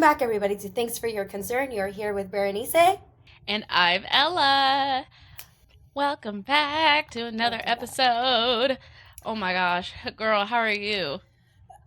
back, everybody, to Thanks for Your Concern. You're here with Berenice. And I'm Ella. Welcome back to another episode. Oh my gosh. Girl, how are you?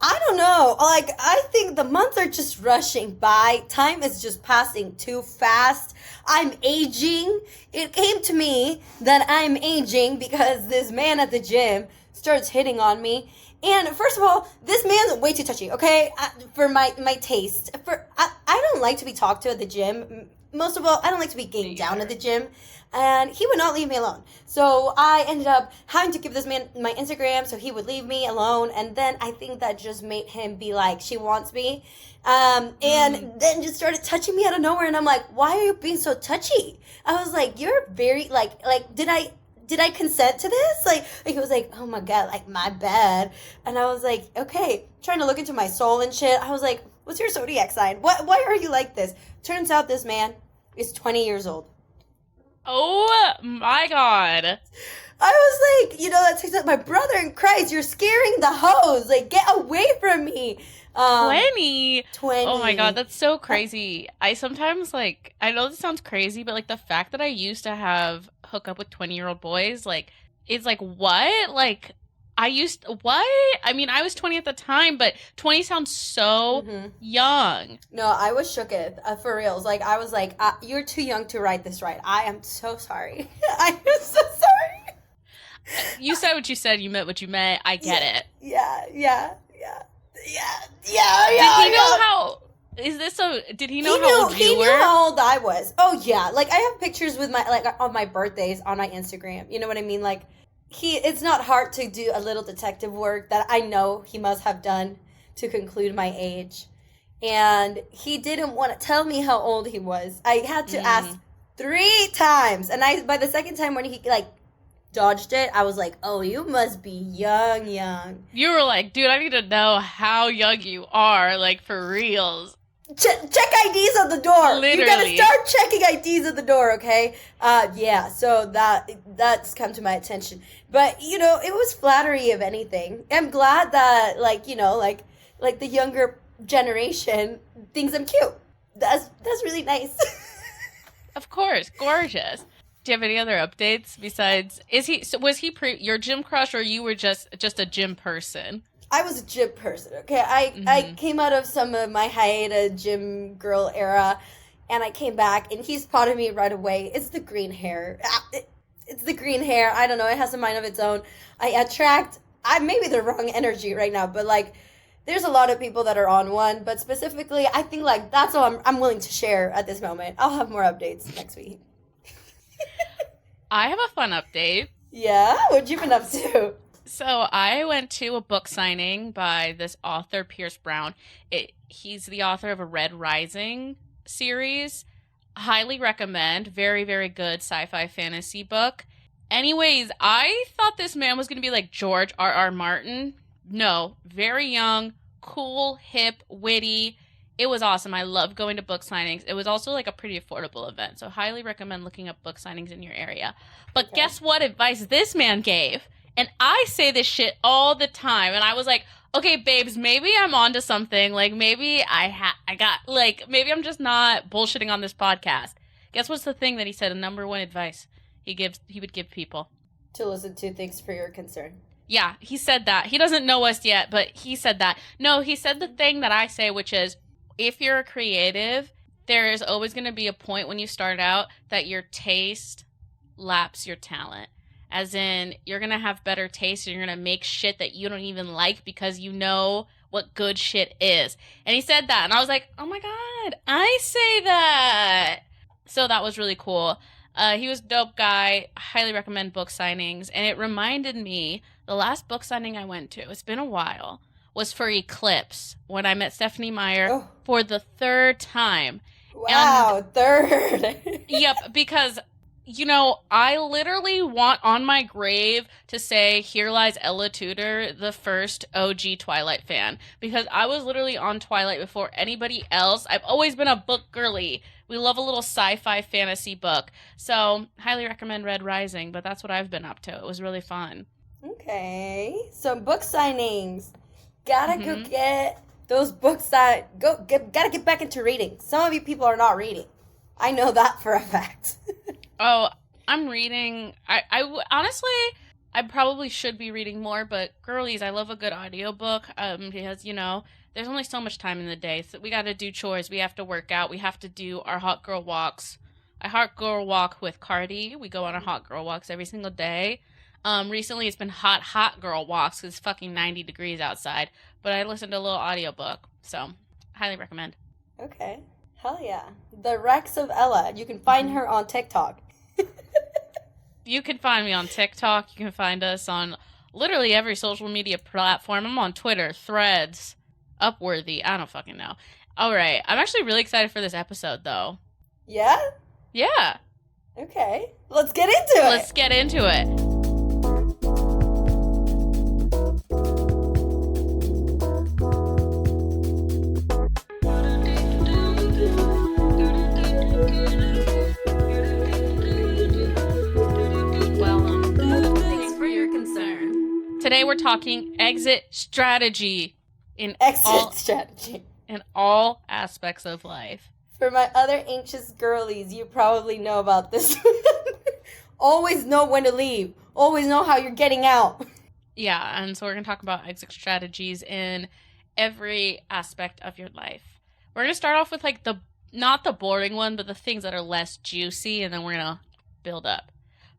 I don't know. I think the months are just rushing by. Time is just passing too fast. I'm aging. It came to me that I'm aging because this man at the gym starts hitting on me. And first of all, this man's way too touchy, okay? For my taste. I don't like to be talked to at the gym. Most of all, I don't like to be ganged down at the gym. And he would not leave me alone. So I ended up having to give this man my Instagram so he would leave me alone. And then I think that just made him be like, she wants me. And then just started touching me out of nowhere. And I'm like, why are you being so touchy? I was like, you're very, did I consent to this? Like he was like, oh my God, like my bad. And I was like, okay, trying to look into my soul and shit. I was like, what's your zodiac sign? Why are you like this? Turns out this man is 20 years old. Oh my God. I was like, that takes up my brother in Christ. You're scaring the hoes. Like, get away from me. 20. 20. Oh my God, that's so crazy. I sometimes I know this sounds crazy, but the fact that I used to hook up with 20-year-old boys, it's what? What? I mean, I was 20 at the time, but 20 sounds so young. No, I was shooketh, for reals. I was like, you're too young to write this right. I am so sorry. I am so sorry. You said what you said. You meant what you meant. I get it. Yeah. Did he know how... Did he know how old you were? He knew how old I was. Oh, yeah. I have pictures with on my birthdays on my Instagram. You know what I mean? It's not hard to do a little detective work that I know he must have done to conclude my age. And he didn't want to tell me how old he was. I had to ask 3 times. And by the second time when he, dodged it, I was like, oh, you must be young. You were like, dude, I need to know how young you are, for reals. Check IDs on the door. Literally. You gotta start checking IDs at the door, okay? Yeah, so that's come to my attention. But, it was flattery, if anything. I'm glad that, the younger generation thinks I'm cute. That's really nice. Of course, gorgeous. Do you have any other updates besides, was he your gym crush, or you were just a gym person? I was a gym person, okay? I came out of some of my hiatus gym girl era, and I came back, and he spotted me right away. It's the green hair. It's the green hair. I don't know. It has a mind of its own. I maybe the wrong energy right now, but, there's a lot of people that are on one, but specifically, I think, that's all I'm willing to share at this moment. I'll have more updates next week. I have a fun update. Yeah? What you been up to? So I went to a book signing by this author, Pierce Brown. He's the author of a Red Rising series. Highly recommend. Very, very good sci-fi fantasy book. Anyways, I thought this man was going to be like George R.R. Martin. No, very young, cool, hip, witty. It was awesome. I love going to book signings. It was also a pretty affordable event. So highly recommend looking up book signings in your area. But Guess what advice this man gave? And I say this shit all the time. And I was like, okay, babes, maybe I'm onto something. Maybe maybe I'm just not bullshitting on this podcast. Guess what's the thing that he said? The number one advice he would give people? To listen to Thanks for Your Concern. Yeah, he said that. He doesn't know us yet, but he said that. No, he said the thing that I say, which is, if you're a creative, there is always going to be a point when you start out that your taste laps your talent. As in, you're going to have better taste and you're going to make shit that you don't even like because you know what good shit is. And he said that. And I was like, oh my God, I say that. So that was really cool. He was a dope guy. Highly recommend book signings. And it reminded me, the last book signing I went to, it's been a while, was for Eclipse, when I met Stephanie Meyer for the 3rd time. Wow, and, 3rd. Yep, because, I literally want on my grave to say, here lies Ella Tudor, the first OG Twilight fan. Because I was literally on Twilight before anybody else. I've always been a book girly. We love a little sci-fi fantasy book. So, highly recommend Red Rising, but that's what I've been up to. It was really fun. Okay, so book signings. Gotta go get those books that gotta get back into reading. Some of you people are not reading. I know that for a fact. Oh, I'm reading. Honestly, I probably should be reading more, but girlies, I love a good audiobook. Because, there's only so much time in the day. So we got to do chores. We have to work out. We have to do our hot girl walks. I hot girl walk with Cardi. We go on our hot girl walks every single day. Recently it's been hot girl walks because it's fucking 90 degrees outside. But I listened to a little audiobook, so highly recommend. Okay. Hell yeah. The Rex of Ella. You can find her on TikTok. You can find me on TikTok. You can find us on literally every social media platform. I'm on Twitter, Threads, Upworthy. I don't fucking know. All right. I'm actually really excited for this episode, though. Yeah? Yeah. Okay. Let's get into it. Let's get into it. Today we're talking exit strategy in all aspects of life. For my other anxious girlies, you probably know about this. Always know when to leave. Always know how you're getting out. Yeah, and so we're going to talk about exit strategies in every aspect of your life. We're going to start off with not the boring one, but the things that are less juicy, and then we're going to build up.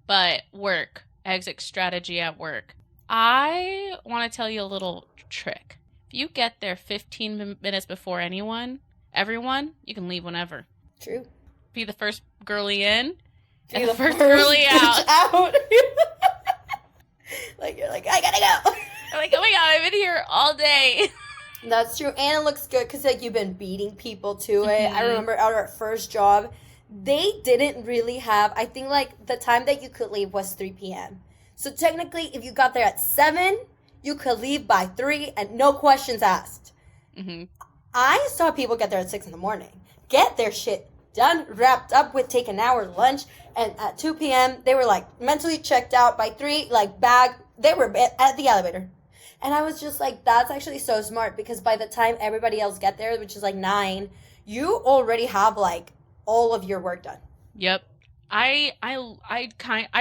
But work, exit strategy at work. I want to tell you a little trick. If you get there 15 minutes before everyone, you can leave whenever. True. Be the first girly in, and the first girly out. You're like, I gotta go. I'm like, oh my god, I've been here all day. That's true, and it looks good because you've been beating people to it. Mm-hmm. I remember at our first job, they didn't really have. I think the time that you could leave was 3 p.m. So technically, if you got there at 7, you could leave by 3 and no questions asked. Mm-hmm. I saw people get there at 6 in the morning, get their shit done, wrapped up with, take an hour lunch, and at 2 p.m., they were mentally checked out. By 3, bag, they were at the elevator. And I was just that's actually so smart because by the time everybody else get there, which is 9, you already have all of your work done. Yep. I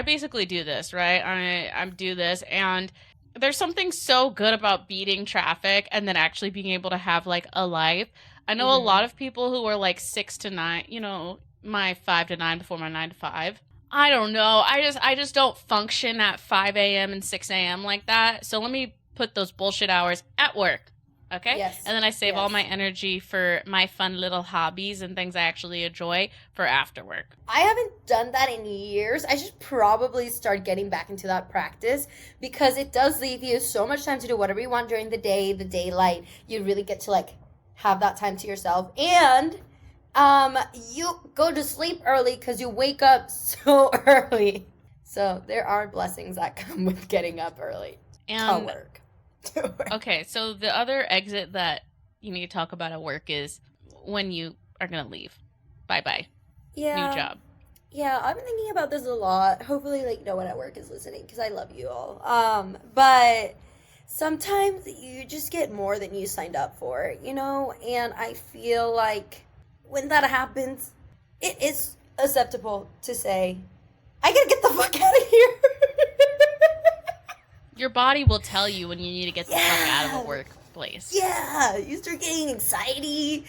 basically do this, right? I do this, and there's something so good about beating traffic and then actually being able to have a life. I know a lot of people who are 6 to 9, my 5 to 9 before my 9 to 5. I don't know. I just don't function at 5 a.m. and 6 a.m. like that. So let me put those bullshit hours at work. Okay? Yes. And then I save all my energy for my fun little hobbies and things I actually enjoy for after work. I haven't done that in years. I should probably start getting back into that practice because it does leave you so much time to do whatever you want during the day, the daylight. You really get to have that time to yourself. And you go to sleep early because you wake up so early. So there are blessings that come with getting up early to work. Okay, so the other exit that you need to talk about at work is when you are going to leave. Bye-bye. Yeah. New job. Yeah, I've been thinking about this a lot. Hopefully, no one at work is listening because I love you all. But sometimes you just get more than you signed up for, And I feel when that happens, it is acceptable to say, I gotta get the fuck out of here. Your body will tell you when you need to get the fuck out of a workplace. Yeah, you start getting anxiety.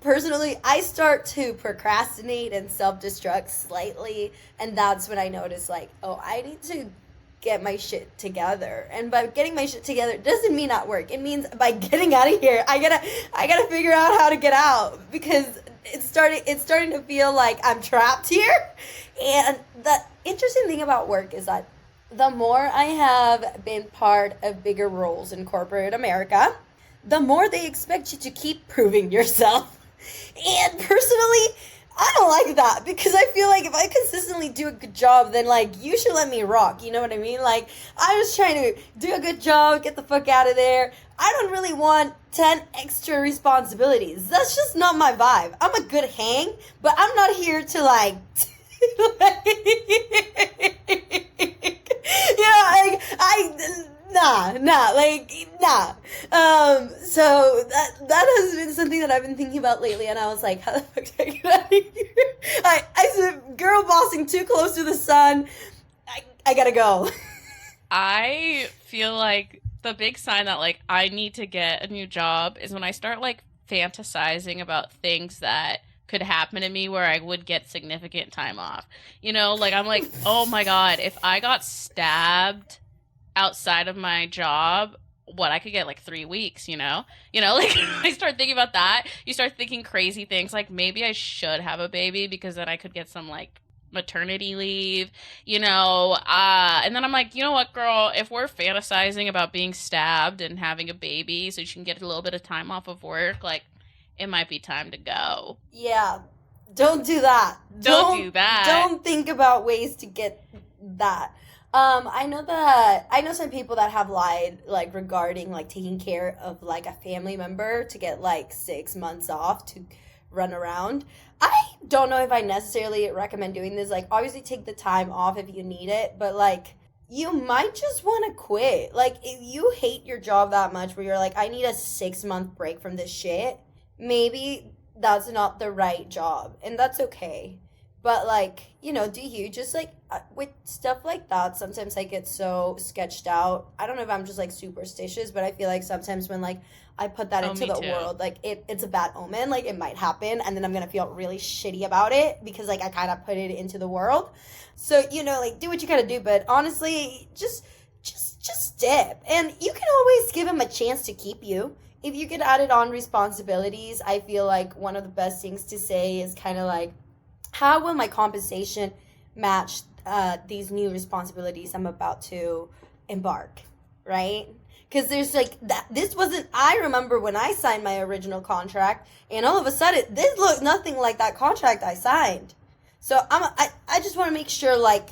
Personally, I start to procrastinate and self-destruct slightly, and that's when I notice, I need to get my shit together. And by getting my shit together doesn't mean at work. It means by getting out of here. I gotta figure out how to get out because it's starting to feel like I'm trapped here. And the interesting thing about work is that the more I have been part of bigger roles in corporate America, the more they expect you to keep proving yourself. And personally, I don't like that because I feel if I consistently do a good job, then you should let me rock. You know what I mean? I'm just trying to do a good job, get the fuck out of there. I don't really want 10 extra responsibilities. That's just not my vibe. I'm a good hang, but I'm not here to nah. So that has been something that I've been thinking about lately, and I was like, how the fuck do I get out of here? I said, girl bossing too close to the sun. I gotta go. I feel like the big sign that like I need to get a new job is when I start like fantasizing about things that could happen to me where I would get significant time off. You know, like I'm like, oh my God, if I got stabbed outside of my job, what I could get like 3 weeks, you know? You know, like I start thinking about that. You start thinking crazy things like maybe I should have a baby because then I could get some like maternity leave, you know, and then I'm like, you know what, girl, if we're fantasizing about being stabbed and having a baby so you can get a little bit of time off of work, like it might be time to go. Yeah, don't do that. Don't do that. Don't think about ways to get that. I know some people that have lied like regarding like taking care of like a family member to get like 6 months off to run around. I don't know if I necessarily recommend doing this. Like, obviously take the time off if you need it, but like you might just want to quit. Like, if you hate your job that much where you're like, I need a 6-month break from this shit, maybe that's not the right job, and that's okay. But like, you know, do you just like with stuff like that, sometimes I get so sketched out. I don't know if I'm just like superstitious, but I feel like sometimes when like I put that into the world, like it's a bad omen, like it might happen, and then I'm gonna feel really shitty about it because like I kind of put it into the world. So, you know, like do what you gotta do, but honestly, just dip, and you can always give him a chance to keep you. If you get added on responsibilities, I feel like one of the best things to say is kind of like, how will my compensation match these new responsibilities I'm about to embark, right? Because there's like that. This wasn't. I remember when I signed my original contract, and all of a sudden, this looked nothing like that contract I signed. So I just want to make sure like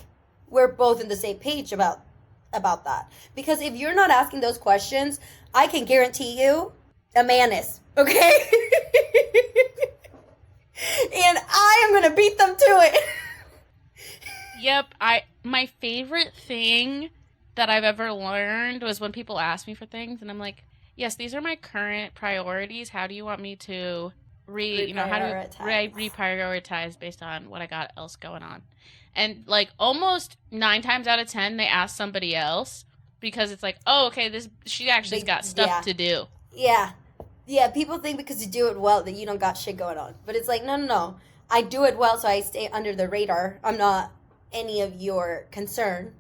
we're both in the same page about that. Because if you're not asking those questions, I can guarantee you, a man is, okay. And I am gonna beat them to it. Yep, my favorite thing that I've ever learned was when people ask me for things, and I'm like, yes, these are my current priorities. How do you want me to reprioritize based on what I got else going on? And like almost 9 times out of 10, they ask somebody else because it's like, oh, okay, she actually's got stuff to do. Yeah. Yeah, people think because you do it well that you don't got shit going on. But it's like, no. I do it well, so I stay under the radar. I'm not any of your concern.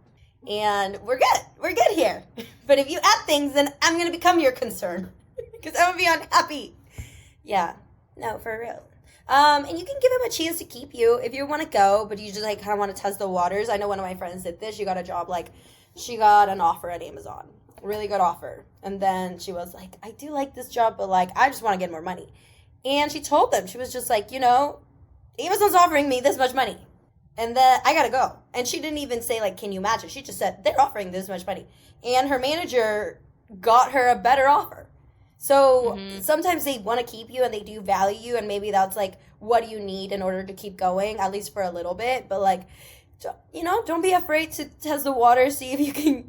And we're good. We're good here. But if you add things, then I'm going to become your concern. Because I'm going to be unhappy. Yeah. No, for real. And you can give him a chance to keep you if you want to go, but you just like kind of want to test the waters. I know one of my friends did this. She got a job, like, she got an offer at Amazon. Really good offer. And then she was like, I do like this job, but like I just want to get more money. And she told them, she was just like, you know, Amazon's offering me this much money, and then I gotta go. And she didn't even say like, can you match it? She just said, they're offering this much money. And her manager got her a better offer. So sometimes they want to keep you and they do value you, and maybe that's like what you need in order to keep going, at least for a little bit. But like, you know, don't be afraid to test the water, see if you can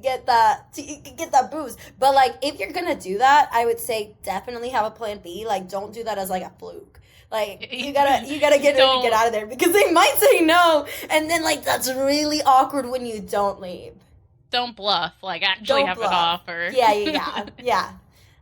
get that boost. But like, if you're gonna do that, I would say definitely have a plan B. Like, don't do that as like a fluke. Like, you gotta get out of there, because they might say no, and then like that's really awkward when you don't leave. Don't bluff. Like, actually have an offer. Yeah.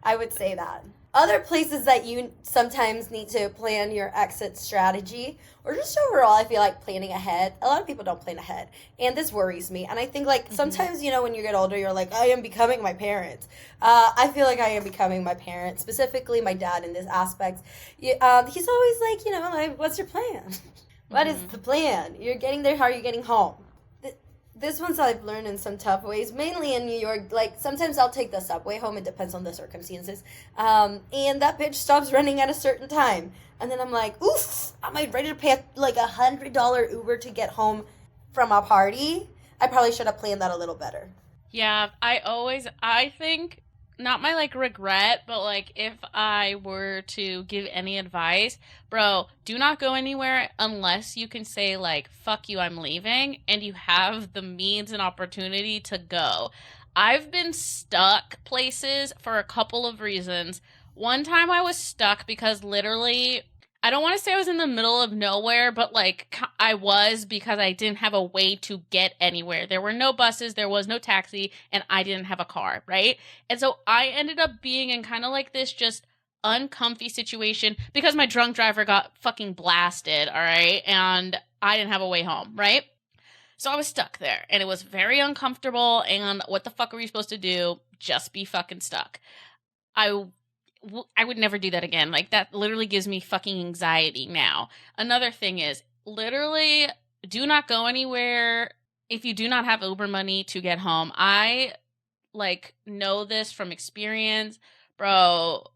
I would say that. Other places that you sometimes need to plan your exit strategy, or just overall, I feel like planning ahead. A lot of people don't plan ahead, and this worries me. And I think like sometimes, you know, when you get older, you're like, I am becoming my parents. I feel like I am becoming my parents, specifically my dad in this aspect. He's always like, you know, like, what's your plan? What is the plan? You're getting there. How are you getting home? This one's I've learned in some tough ways, mainly in New York. Like, sometimes I'll take the subway home. It depends on the circumstances. And that bitch stops running at a certain time. And then I'm like, oof, am I ready to pay like $100 Uber to get home from a party? I probably should have planned that a little better. Yeah, I think, not my like regret, but like if I were to give any advice, bro, do not go anywhere unless you can say like, fuck you, I'm leaving, and you have the means and opportunity to go. I've been stuck places for a couple of reasons. One time I was stuck because literally, I don't want to say I was in the middle of nowhere, but like I was because I didn't have a way to get anywhere. There were no buses, there was no taxi, and I didn't have a car, right? And so I ended up being in kind of like this just uncomfy situation because my drunk driver got fucking blasted, all right? And I didn't have a way home, right? So I was stuck there and it was very uncomfortable. And what the fuck are we supposed to do? Just be fucking stuck. I would never do that again. Like, that literally gives me fucking anxiety now. Another thing is, literally, do not go anywhere if you do not have Uber money to get home. I, like, know this from experience. Bro,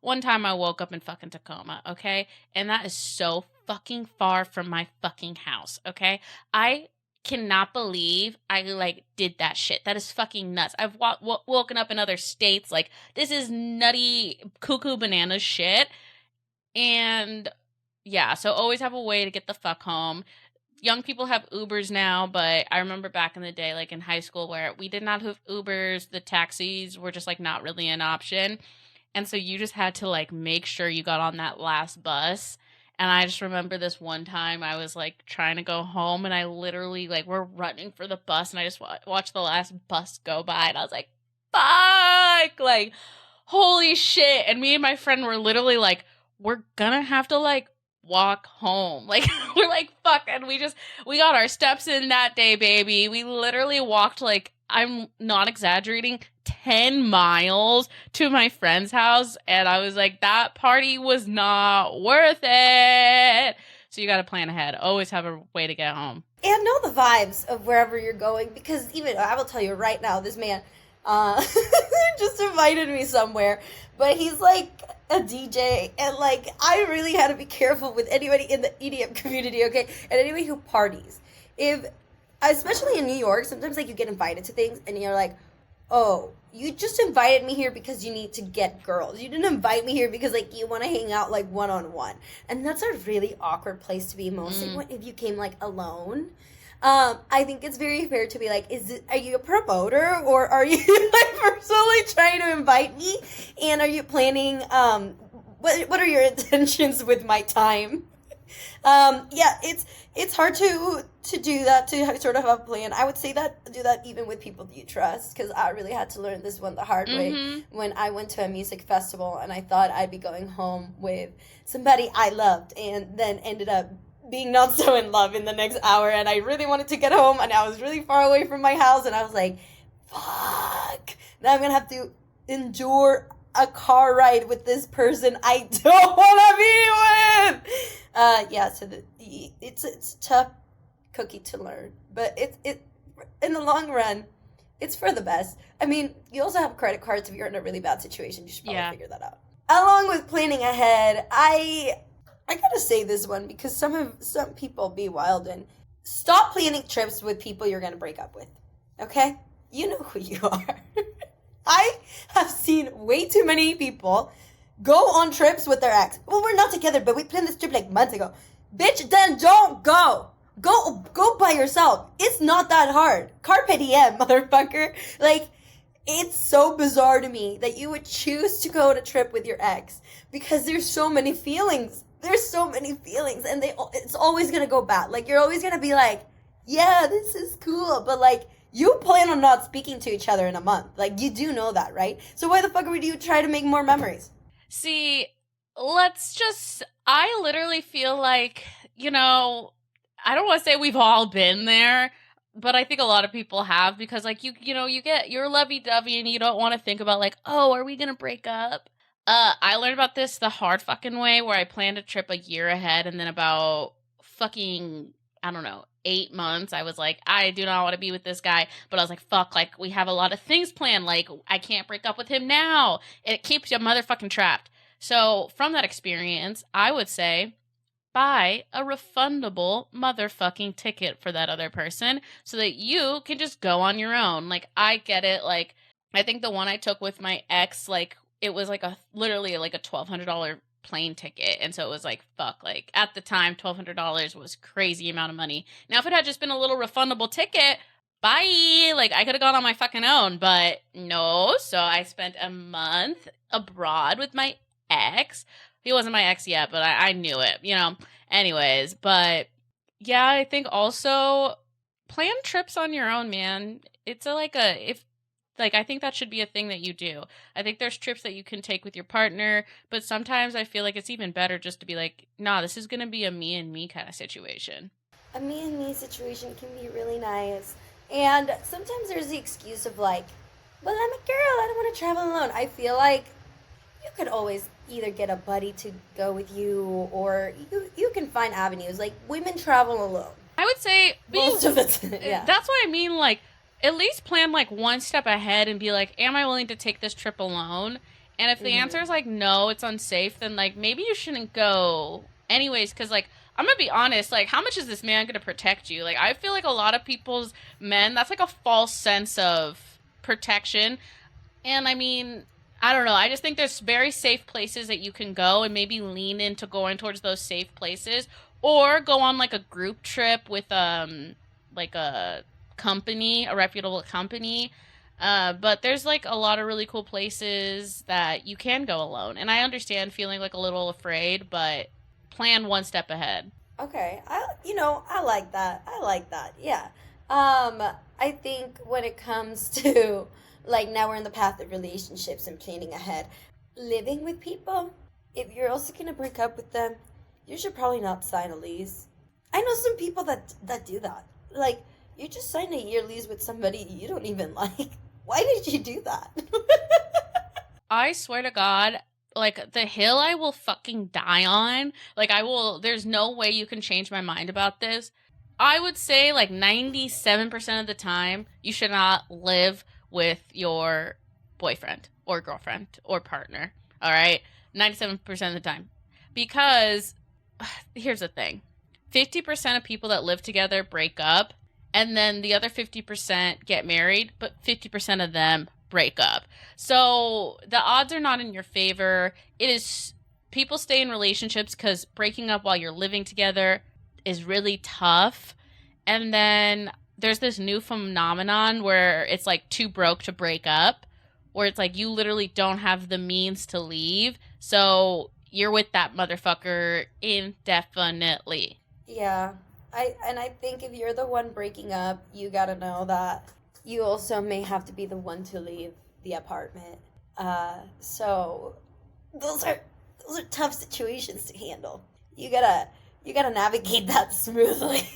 one time I woke up in fucking Tacoma, okay? And that is so fucking far from my fucking house, okay? I cannot believe I like did that shit. That is fucking nuts. I've woken up in other states. Like, this is nutty cuckoo banana shit. And yeah, so always have a way to get the fuck home. Young people have Ubers now, but I remember back in the day, like in high school, where we did not have Ubers. The taxis were just like not really an option. And so you just had to like make sure you got on that last bus. And I just remember this one time I was like trying to go home and I literally like we're running for the bus and I just watched the last bus go by and I was like, fuck, like, holy shit. And me and my friend were literally like, we're gonna have to like walk home. Like, we're like, fuck. And we got our steps in that day, baby. We literally walked like, I'm not exaggerating, 10 miles to my friend's house. And I was like, that party was not worth it. So you got to plan ahead. Always have a way to get home. And know the vibes of wherever you're going. Because even, I will tell you right now, this man just invited me somewhere. But he's like a DJ. And like, I really had to be careful with anybody in the EDM community, okay? And anybody who parties. Especially in New York, sometimes like you get invited to things and you're like, oh, you just invited me here because you need to get girls. You didn't invite me here because like you want to hang out like one-on-one. And that's a really awkward place to be, mostly if you came like alone. I think it's very fair to be like, are you a promoter or are you like personally trying to invite me? And are you planning, what are your intentions with my time? Yeah, it's hard to do that, to sort of have a plan. I would say do that even with people that you trust, because I really had to learn this one the hard way when I went to a music festival and I thought I'd be going home with somebody I loved and then ended up being not so in love in the next hour, and I really wanted to get home and I was really far away from my house and I was like, fuck, now I'm gonna have to endure a car ride with this person I don't want to be with. Yeah, so it's a tough cookie to learn, but it in the long run, it's for the best. I mean, you also have credit cards if you're in a really bad situation. You should probably figure that out. Along with planning ahead, I gotta say this one because some people be wild and stop planning trips with people you're gonna break up with. Okay, you know who you are. I have seen way too many people go on trips with their ex. Well, we're not together, but we planned this trip like months ago. Bitch, then don't go. Go by yourself. It's not that hard. Carpe diem, motherfucker. Like, it's so bizarre to me that you would choose to go on a trip with your ex because there's so many feelings. There's so many feelings, and it's always gonna go bad. Like, you're always gonna be like, yeah, this is cool, but like, you plan on not speaking to each other in a month. Like, you do know that, right? So why the fuck would you try to make more memories? See, I literally feel like, you know, I don't want to say we've all been there, but I think a lot of people have, because like, you're lovey-dovey and you don't want to think about like, oh, are we going to break up? I learned about this the hard fucking way, where I planned a trip a year ahead, and then about fucking, I don't know, 8 months, I was like, I do not want to be with this guy. But I was like, fuck, like, we have a lot of things planned. Like, I can't break up with him now. It keeps you motherfucking trapped. So from that experience, I would say, buy a refundable motherfucking ticket for that other person so that you can just go on your own. Like, I get it. Like, I think the one I took with my ex, like, it was like literally like a $1,200 plane ticket. And so it was like, fuck, like at the time, $1,200 was crazy amount of money. Now, if it had just been a little refundable ticket, bye. Like, I could have gone on my fucking own, but no. So I spent a month abroad with my ex. He wasn't my ex yet, but I knew it, you know. Anyways, but yeah, I think also plan trips on your own, man. It's I think that should be a thing that you do. I think there's trips that you can take with your partner, but sometimes I feel like it's even better just to be like, nah, this is gonna be a me and me kind of situation. A me and me situation can be really nice. And sometimes there's the excuse of like, well, I'm a girl, I don't want to travel alone. I feel like you could always either get a buddy to go with you, or you can find avenues. Like, women travel alone. I would say Most of the time, yeah. That's what I mean. Like, at least plan like one step ahead and be like, am I willing to take this trip alone? And if the answer is like no, it's unsafe, then like maybe you shouldn't go anyways. Because like, I'm gonna be honest, like, how much is this man gonna protect you? Like, I feel like a lot of people's men, that's like a false sense of protection. And I mean, I don't know. I just think there's very safe places that you can go and maybe lean into going towards those safe places, or go on like a group trip with like a company, a reputable company. But there's like a lot of really cool places that you can go alone. And I understand feeling like a little afraid, but plan one step ahead. Okay, I like that. I like that. Yeah. I think when it comes to like, now we're in the path of relationships and planning ahead, living with people, if you're also gonna break up with them, you should probably not sign a lease. I know some people that do that. Like, you just signed a year lease with somebody you don't even like. Why did you do that? I swear to God, like, the hill I will fucking die on, like, there's no way you can change my mind about this. I would say, like, 97% of the time, you should not live with your boyfriend or girlfriend or partner, all right? 97% of the time. Because, here's the thing. 50% of people that live together break up, and then the other 50% get married, but 50% of them break up. So the odds are not in your favor. People stay in relationships because breaking up while you're living together is really tough. And then there's this new phenomenon where it's like too broke to break up, where it's like you literally don't have the means to leave. So you're with that motherfucker indefinitely. Yeah. I think if you're the one breaking up, you gotta know that you also may have to be the one to leave the apartment. So those are tough situations to handle. You gotta navigate that smoothly.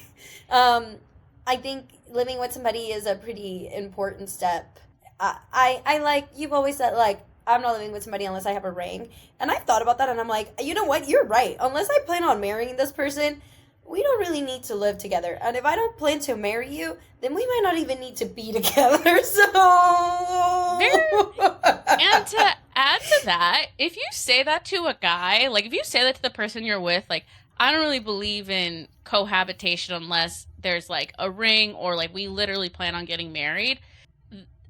I think living with somebody is a pretty important step. I like, you've always said, like, I'm not living with somebody unless I have a ring. And I've thought about that, and I'm like, you know what? You're right. Unless I plan on marrying this person, we don't really need to live together. And if I don't plan to marry you, then we might not even need to be together. So... And to add to that, if you say that to a guy, like, if you say that to the person you're with, like, I don't really believe in cohabitation unless there's, like, a ring or, like, we literally plan on getting married.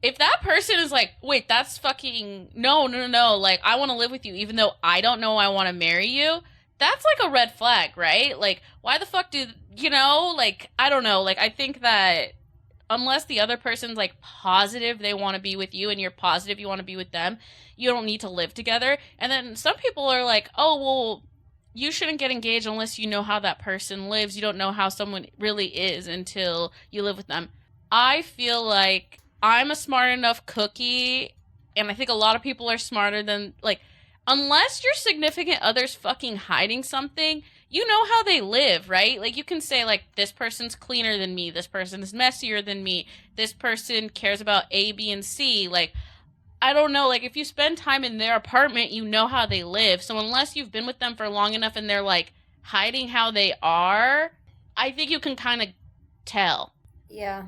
If that person is like, wait, that's fucking... No, like, I want to live with you even though I don't know I want to marry you... That's like a red flag, right? Like, why the fuck like, I don't know. Like, I think that unless the other person's like positive they want to be with you and you're positive you want to be with them, you don't need to live together. And then some people are like, oh, well, you shouldn't get engaged unless you know how that person lives. You don't know how someone really is until you live with them. I feel like I'm a smart enough cookie, and I think a lot of people are smarter than, like, unless your significant other's fucking hiding something, you know how they live, right? Like, you can say, like, this person's cleaner than me, this person is messier than me, this person cares about A, B, and C. Like, I don't know, like, if you spend time in their apartment, you know how they live. So unless you've been with them for long enough and they're, like, hiding how they are, I think you can kind of tell. Yeah.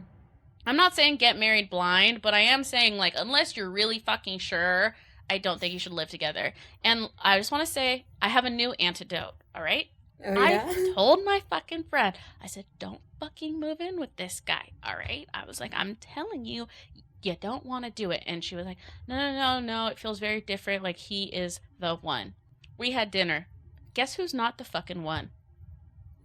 I'm not saying get married blind, but I am saying, like, unless you're really fucking sure, I don't think you should live together. And I just want to say, I have a new antidote, all right? Oh, yeah? I told my fucking friend, I said, don't fucking move in with this guy, all right? I was like, I'm telling you, you don't want to do it. And she was like, no, it feels very different. Like, he is the one. We had dinner. Guess who's not the fucking one?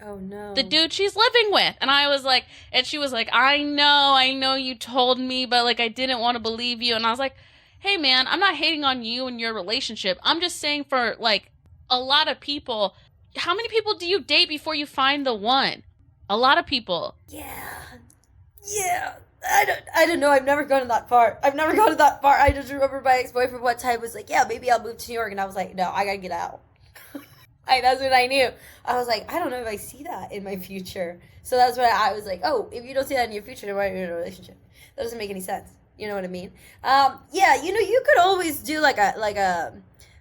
Oh no. The dude she's living with. And I was like, and she was like, I know you told me, but like I didn't want to believe you. And I was like, hey man, I'm not hating on you and your relationship. I'm just saying for like a lot of people, how many people do you date before you find the one? A lot of people. Yeah. I don't know. I've never gone that far. I just remember my ex-boyfriend one time was like, yeah, maybe I'll move to New York. And I was like, no, I gotta get out. That's what I knew. I was like, I don't know if I see that in my future. So that's why I was like, oh, if you don't see that in your future, then why are you in a relationship? That doesn't make any sense. You know what I mean? Yeah, you could always do like a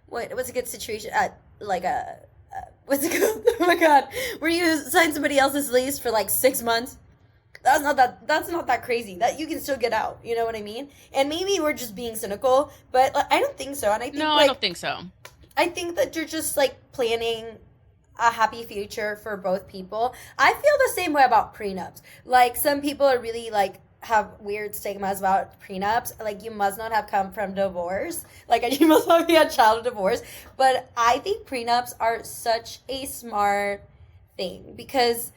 what's a good situation? What's it called? Oh my god, where you sign somebody else's lease for like 6 months. That's not that crazy. That you can still get out. You know what I mean? And maybe we're just being cynical, but I don't think so. And I think I don't think so. I think that you're just like planning a happy future for both people. I feel the same way about prenups. Like some people are really like have weird stigmas about prenups. Like you must not have come from divorce. Like you must not be a child of divorce. But I think prenups are such a smart thing because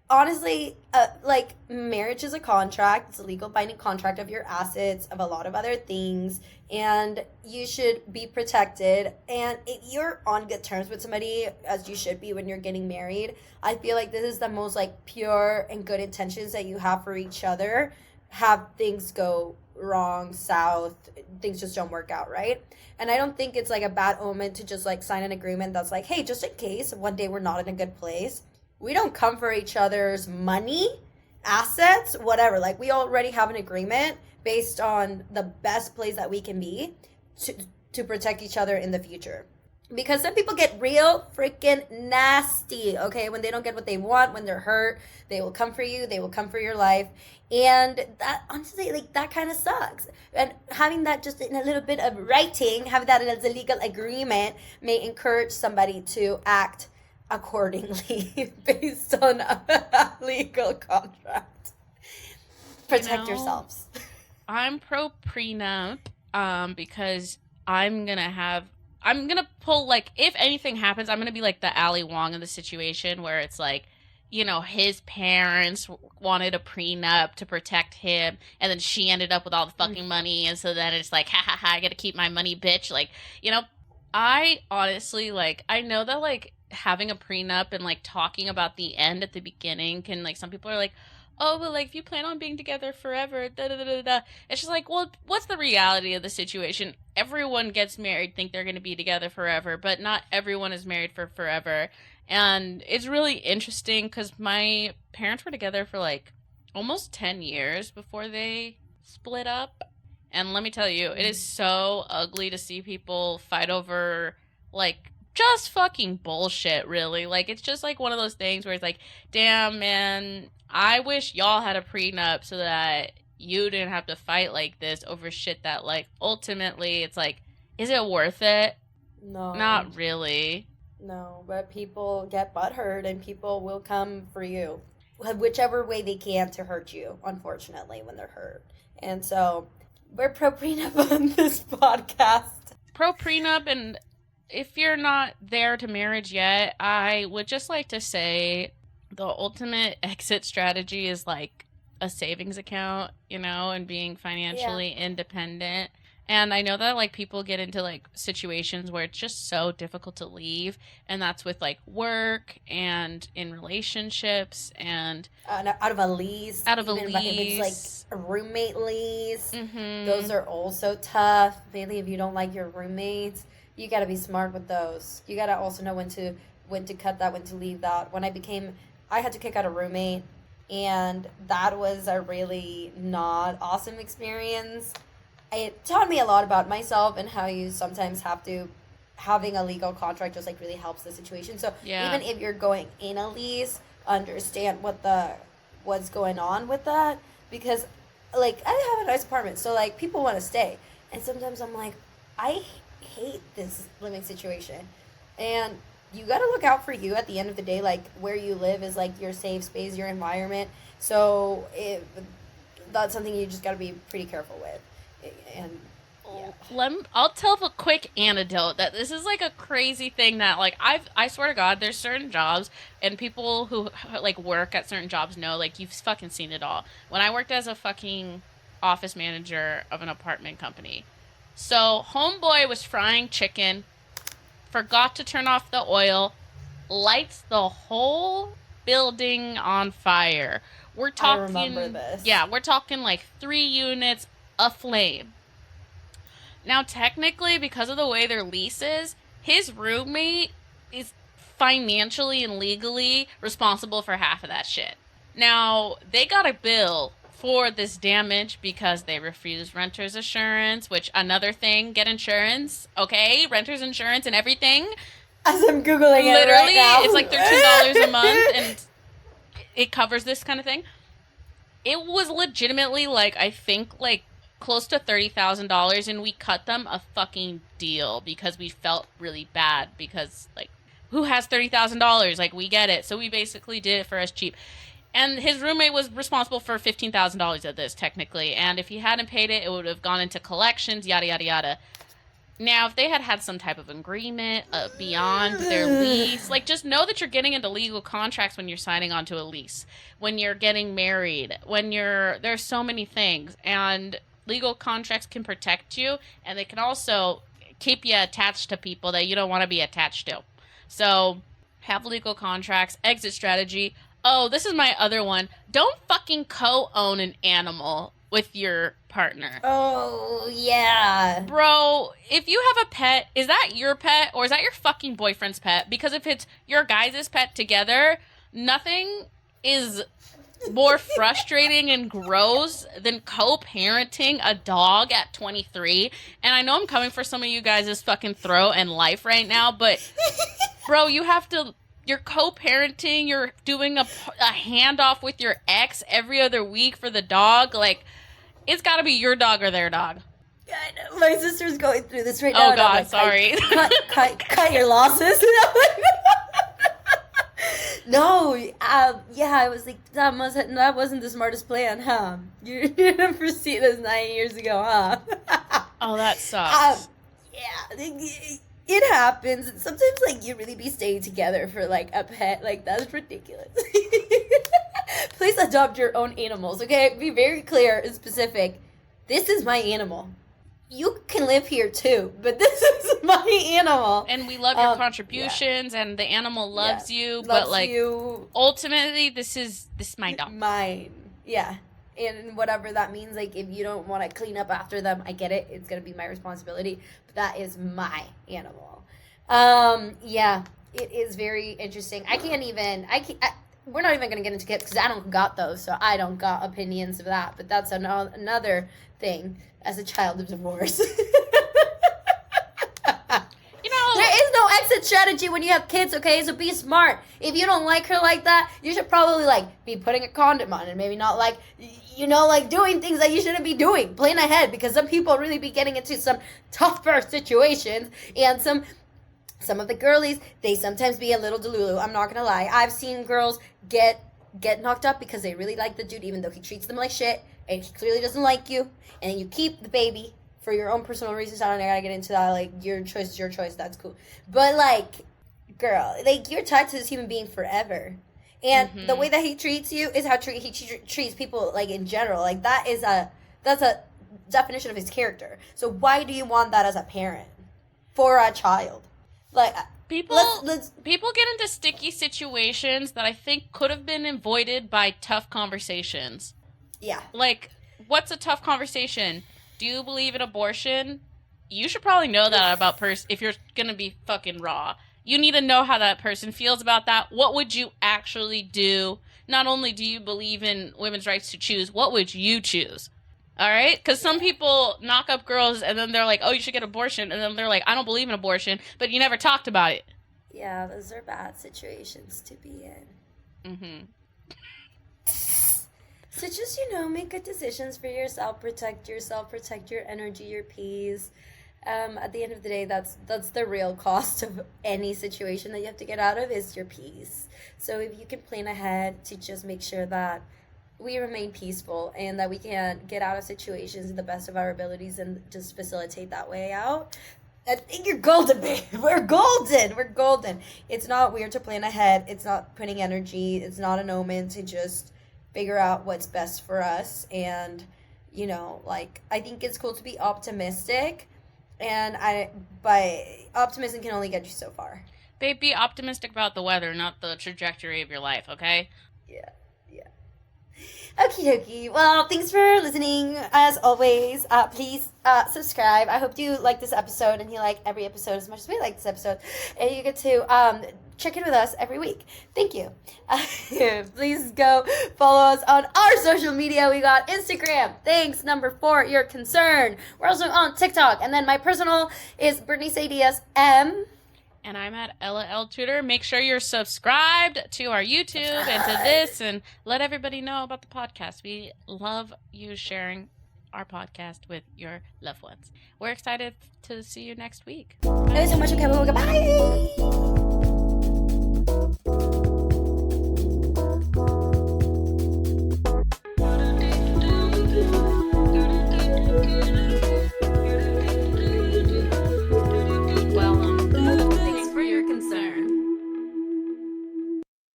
honestly, like marriage is a contract. It's a legal binding contract of your assets, of a lot of other things, and you should be protected. And if you're on good terms with somebody, as you should be when you're getting married, I feel like this is the most like pure and good intentions that you have for each other. Have things go wrong, south, things just don't work out, right? And I don't think it's like a bad omen to just like sign an agreement that's like, hey, just in case one day we're not in a good place, we don't come for each other's money, assets, whatever. Like we already have an agreement based on the best place that we can be to protect each other in the future. Because some people get real freaking nasty, okay? When they don't get what they want, when they're hurt, they will come for you, they will come for your life. And that, honestly, like, that kind of sucks. And having that just in a little bit of writing, having that as a legal agreement may encourage somebody to act accordingly based on a legal contract. Protect yourselves. I'm pro prenup because I'm gonna pull, like, if anything happens, I'm gonna be like the Ali Wong in the situation where it's like, his parents wanted a prenup to protect him, and then she ended up with all the fucking money, and so then it's like, ha ha ha, I gotta keep my money, bitch. Like, I honestly, like, I know that, like, having a prenup and, like, talking about the end at the beginning can, like, some people are like, oh, but, like, if you plan on being together forever, da-da-da-da-da. It's just like, well, what's the reality of the situation? Everyone gets married, think they're going to be together forever, but not everyone is married for forever. And it's really interesting because my parents were together for, like, almost 10 years before they split up. And let me tell you, it is so ugly to see people fight over, like, just fucking bullshit, really. Like, it's just, like, one of those things where it's like, damn, man, I wish y'all had a prenup so that you didn't have to fight like this over shit that, like, ultimately, it's like, is it worth it? No. Not really. No, but people get butthurt and people will come for you, whichever way they can to hurt you, unfortunately, when they're hurt. And so, we're pro prenup on this podcast. Pro prenup, and if you're not there to marriage yet, I would just like to say the ultimate exit strategy is like a savings account, and being financially independent. And I know that, like, people get into, like, situations where it's just so difficult to leave, and that's with, like, work and in relationships and out of a lease. If it's like a roommate lease, mm-hmm. Those are also tough. Mainly if you don't like your roommates, you got to be smart with those. You got to also know when to cut that, when to leave that. I had to kick out a roommate, and that was a really not awesome experience. It taught me a lot about myself and how you sometimes having a legal contract just like really helps the situation. So even if you're going in a lease, understand what's going on with that, because like I have a nice apartment, so like people want to stay, and sometimes I'm like, I hate this living situation, and you got to look out for you at the end of the day. Like where you live is like your safe space, your environment. So that's something you just got to be pretty careful with. And I'll tell the quick anecdote that this is like a crazy thing that like I swear to God, there's certain jobs and people who like work at certain jobs know like you've fucking seen it all. When I worked as a fucking office manager of an apartment company, so homeboy was frying chicken, forgot to turn off the oil, lights the whole building on fire. We're I remember talking, this. yeah, we're talking like 3 units aflame. Now, technically, because of the way their lease is, his roommate is financially and legally responsible for half of that shit. Now, they got a bill for this damage because they refused renter's insurance, which another thing, get insurance, okay? Renter's insurance and everything. As I'm Googling it Literally, right now. it's like $13 a month and it covers this kind of thing. It was legitimately like, I think like close to $30,000 and we cut them a fucking deal because we felt really bad because like who has $30,000? Like we get it. So we basically did it for us cheap. And his roommate was responsible for $15,000 of this technically. And if he hadn't paid it, it would have gone into collections, yada, yada, yada. Now, if they had had some type of agreement beyond their lease, like just know that you're getting into legal contracts when you're signing onto a lease, when you're getting married, there's so many things. And legal contracts can protect you and they can also keep you attached to people that you don't want to be attached to. So have legal contracts, exit strategy. Oh, this is my other one. Don't fucking co-own an animal with your partner. Oh, yeah. Bro, if you have a pet, is that your pet or is that your fucking boyfriend's pet? Because if it's your guys' pet together, nothing is more frustrating and gross than co-parenting a dog at 23. And I know I'm coming for some of you guys' fucking throat and life right now, but bro, you're co-parenting, you're doing a handoff with your ex every other week for the dog. Like, it's got to be your dog or their dog. I know. My sister's going through this right now. Oh, God, like, sorry. Cut your losses. No, yeah, I was like, that wasn't the smartest plan, huh? You didn't foresee this 9 years ago, huh? Oh, that sucks. Yeah, it happens. And sometimes, like, you really be staying together for, like, a pet. Like, that's ridiculous. Please adopt your own animals, okay? Be very clear and specific. This is my animal. You can live here, too, but this is my animal. And we love your contributions, and the animal loves you, but, like, ultimately, this is my dog. Mine. Yeah. And whatever that means, like, if you don't want to clean up after them, I get it. It's going to be my responsibility. But that is my animal. Yeah. It is very interesting. We're not even going to get into kids because I don't got those, so I don't got opinions of that. But that's another thing as a child of divorce. There is no exit strategy when you have kids, okay? So be smart. If you don't like her like that, you should probably, like, be putting a condom on and maybe not, like, like, doing things that you shouldn't be doing. Plan ahead, because some people really be getting into some tougher situations, and some of the girlies, they sometimes be a little delulu. I'm not gonna lie. I've seen girls get knocked up because they really like the dude, even though he treats them like shit, and he clearly doesn't like you, and you keep the baby for your own personal reasons. I don't gotta get into that. Like, your choice is your choice. That's cool. But, like, girl, like, you're tied to this human being forever. And the way that he treats you is how he treats people, like, in general. Like, that's a definition of his character. So why do you want that as a parent for a child? Like, people get into sticky situations that I think could have been avoided by tough conversations. Yeah. Like, what's a tough conversation? Do you believe in abortion? You should probably know that about if you're gonna be fucking raw. You need to know how that person feels about that. What would you actually do? Not only do you believe in women's rights to choose, what would you choose? All right? Because some people knock up girls and then they're like, oh, you should get abortion. And then they're like, I don't believe in abortion, but you never talked about it. Yeah, those are bad situations to be in. Mm-hmm. So just, make good decisions for yourself, protect your energy, your peace. At the end of the day, that's the real cost of any situation that you have to get out of is your peace. So if you can plan ahead to just make sure that we remain peaceful and that we can get out of situations to the best of our abilities and just facilitate that way out. I think you're golden, babe. We're golden. We're golden. It's not weird to plan ahead. It's not putting energy. It's not an omen to just figure out what's best for us. And, you know, like, I think it's cool to be optimistic. But optimism can only get you so far. Babe, be optimistic about the weather, not the trajectory of your life, okay? Yeah. Okie dokie. Well, thanks for listening. As always, please subscribe. I hope you like this episode and you like every episode as much as we like this episode. And you get to check in with us every week. Thank you. Please go follow us on our social media. We got Instagram. Thanks, number 4, your concern. We're also on TikTok. And then my personal is Brittany Sadias M. And I'm at Ella L. Tudor. Make sure you're subscribed to our YouTube and to this, and let everybody know about the podcast. We love you sharing our podcast with your loved ones. We're excited to see you next week. Thank you so much. Okay, bye.